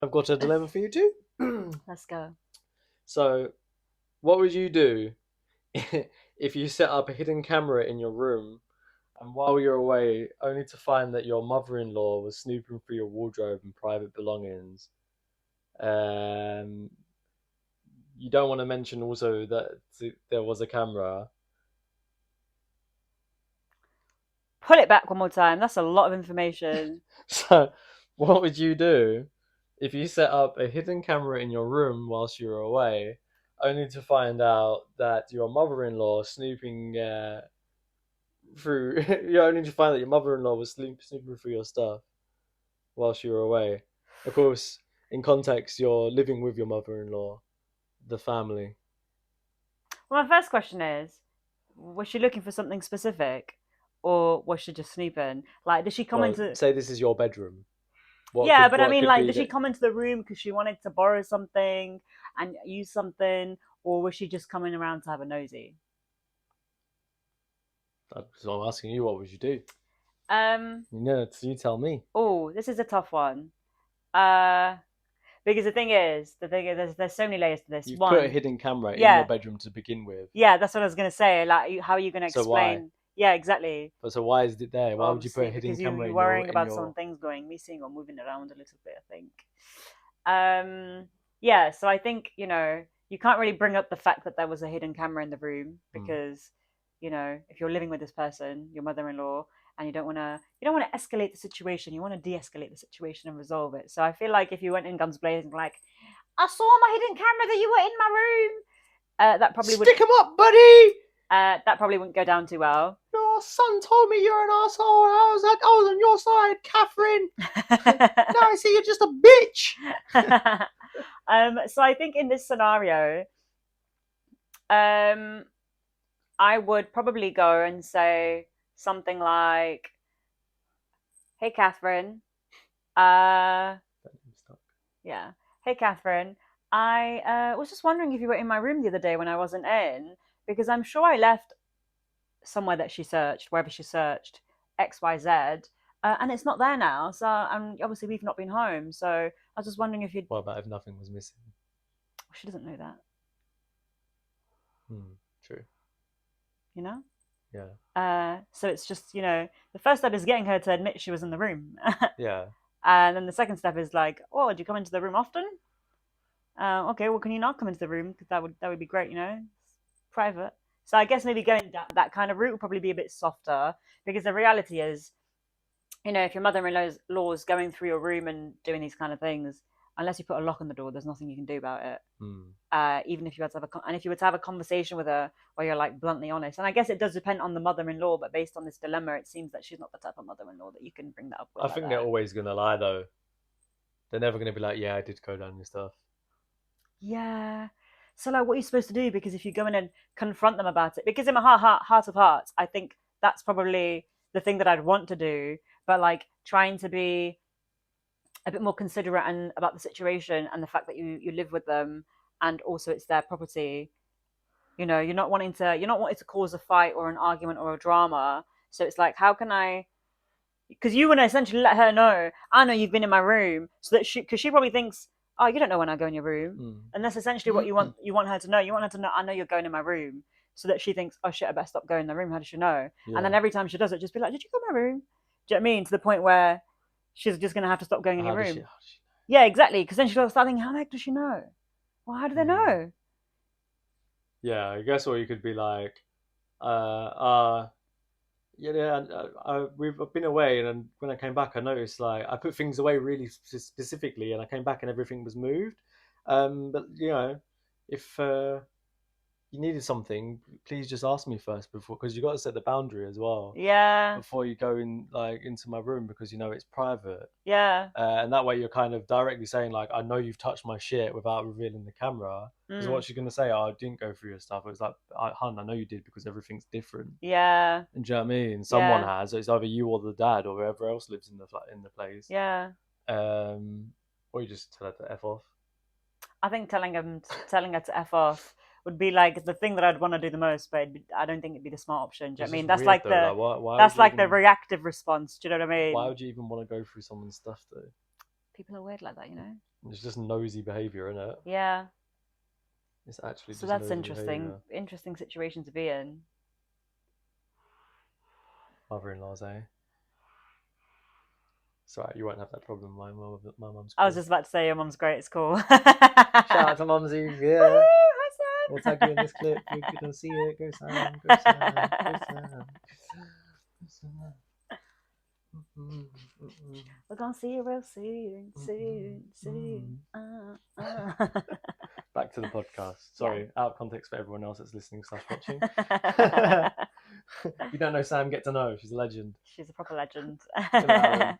I've got a dilemma for you too. Let's go. So, what would you do if you set up a hidden camera in your room and while you're away, only to find that your mother-in-law was snooping through your wardrobe and private belongings? Um, you don't want to mention also that there was a camera. Pull it back one more time. That's a lot of information. So, what would you do if you set up a hidden camera in your room whilst you were away, only to find out that your mother-in-law snooping through? You only to find that your mother-in-law was snooping through your stuff whilst you were away. Of course, in context, you're living with your mother-in-law, the family. Well, my first question is, was she looking for something specific, or was she just snooping? Like, did she come Well, into? say this is your bedroom. Yeah, but I What mean, could like, be did she that? come into the room because she wanted to borrow something and use something, or was she just coming around to have a nosy? So I'm asking you, what would you do? Um. You tell me. Oh, this is a tough one. Uh, because the thing is, there's so many layers to this. You've put a One, hidden camera in your yeah, bedroom to begin with. yeah, that's what I was gonna say. Like, how are you gonna So why? explain? Yeah, exactly. But so why is it there? Why would you put Obviously, a hidden because you camera you're in your worrying in about some your? things going missing or moving around a little bit. I think. Um, yeah, so I think, you can't really bring up the fact that there was a hidden camera in the room Hmm. because, if you're living with this person, your mother-in-law, and you don't want to escalate the situation. You want to de-escalate the situation and resolve it. So I feel like if you went in guns blazing, like, I saw my hidden camera that you were in my room, that probably would Stick 'em up, buddy. that probably wouldn't go down too well. Your son told me you're an asshole, and I was on your side, Catherine. Now I see you're just a bitch. So I think in this scenario, um, I would probably go and say something like, "Hey, Catherine. Uh, I'm stuck. yeah. Hey, Catherine. I was just wondering if you were in my room the other day when I wasn't in, because I'm sure I left somewhere that she searched, wherever she searched, XYZ, and it's not there now. So, and obviously we've not been home. So I was just wondering if you'd. What about if nothing was missing? She doesn't know that, True. you know. Yeah. So it's just, the first step is getting her to admit she was in the room. Yeah. And then the second step is like, oh, do you come into the room often? Okay, well, can you not come into the room? Because that would be great, it's private. So I guess maybe going that kind of route would probably be a bit softer because the reality is, if your mother-in-law's going through your room and doing these kind of things, unless you put a lock on the door, there's nothing you can do about it. Hmm. Even if you had to and if you were to have a conversation with her where you're like bluntly honest, and I guess it does depend on the mother-in-law, but based on this dilemma, it seems that she's not the type of mother-in-law that you can bring that up with I like think they're that. always gonna lie though. They're never gonna be like, yeah, I did go down your stuff. Yeah. So like, what are you supposed to do? Because if you go in and confront them about it, because in my heart of hearts, I think that's probably the thing that I'd want to do. But like trying to be a bit more considerate and about the situation and the fact that you live with them, and also it's their property. You're not wanting to cause a fight or an argument or a drama. So it's like, how can I? Because you want to essentially let her know, I know you've been in my room, so that because she probably thinks, oh, you don't know when I go in your room, Hmm. and that's essentially what you want her to know. You want her to know, I know you're going in my room, so that she thinks, oh shit, I better stop going in the room. How does she know? And then Yeah. every time she does it, just be like, did you go in my room? Do you know what I mean? To the point where she's just gonna have to stop going in your room. How does she Yeah, exactly. Because then she'll start thinking, how the heck does she know? Well, how do they know? Hmm. know? Yeah, I guess, or you could be like, uh, uh, yeah, yeah. We've been away, and when I came back, I noticed like I put things away really specifically, and I came back and everything was moved. But if you needed something, please just ask me first before, because you got to set the boundary as well Yeah, before you go in like into my room because it's private. yeah. And that way you're kind of directly saying like, I know you've touched my shit without revealing the camera. Because Mm, what she's gonna say, oh, I didn't go through your stuff. It was like, hun, I know you did because everything's different. yeah, And do you know what I mean? Someone yeah, has. So it's either you or the dad or whoever else lives in the place. yeah. Um, or you just tell her to f off. I think telling her to f off would be like the thing that I'd want to do the most, but I don't think it'd be the smart option. Do you know what It's I mean? just That's weird like though. the Like, why would that's you like the even reactive response. Do you know what I why mean? would you even want to go through someone's stuff though? People are weird like that. It's just nosy behaviour, isn't it? Yeah. It's actually So just that's nosy interesting. behaviour. Interesting situation to be in. Mother-in-laws, eh? It's alright, you won't have that problem. My mum's I was cool. just about to say your mum's great. It's cool. Shout out to Mumsy, yeah. Woo! Hi, Sam. We'll tag you in this clip. You're gonna see it. Go Sam, go Sam, go Sam. Go Sam. We're gonna see you real soon, soon. Back to the podcast. Sorry, out of context for everyone else that's listening / watching. You don't know Sam, get to know. She's a legend. She's a proper legend. Good night, Aaron.